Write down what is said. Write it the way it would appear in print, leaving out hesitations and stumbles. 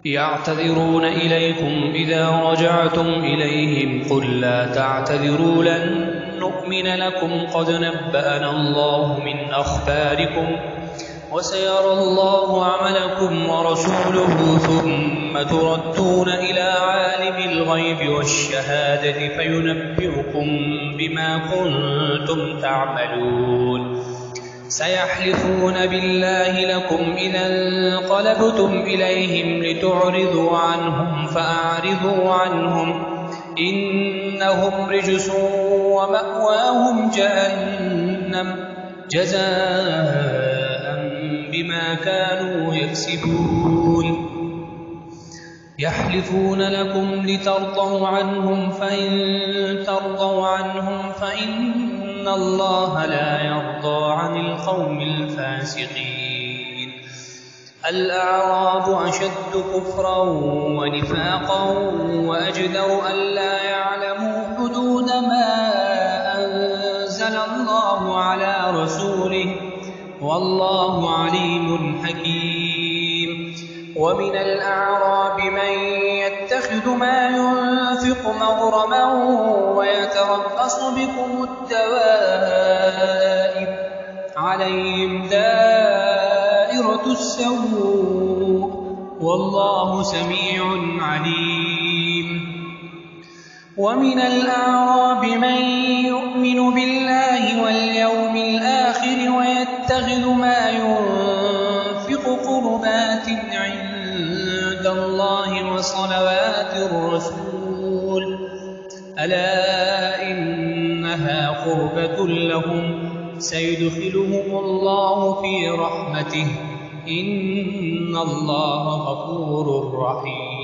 يعتذرون إليكم إذا رجعتم إليهم قل لا تعتذروا لن نؤمن لكم قد نبأنا الله من أخباركم وسيرى الله عملكم ورسوله ثم تردون إلى عالم الغيب والشهادة فينبئكم بما كنتم تعملون سيحلفون بالله لكم إذا انقلبتم إليهم لتعرضوا عنهم فأعرضوا عنهم إنهم رجس ومأواهم جهنم جزاء بما كانوا يكسبون يحلفون لكم لترضوا عنهم فإن ترضوا عنهم فإن الله لا يرضى عن القوم الفاسقين الأعراب أشد كفرا ونفاقا وأجدر ألا يعلموا حدود ما أنزل الله على رسوله والله عليم حكيم ومن الأعراب من يتخذ ما ينفق مغرما ويتربص بكم الدوائر عليهم دائرة السوء والله سميع عليم ومن الأعراب من يؤمن بالله واليوم الآخر ويتخذ ما ينفق قربات عند الله وصلوات الرسول ألا إنها قربة لهم سيدخلهم الله في رحمته إن الله غفور رحيم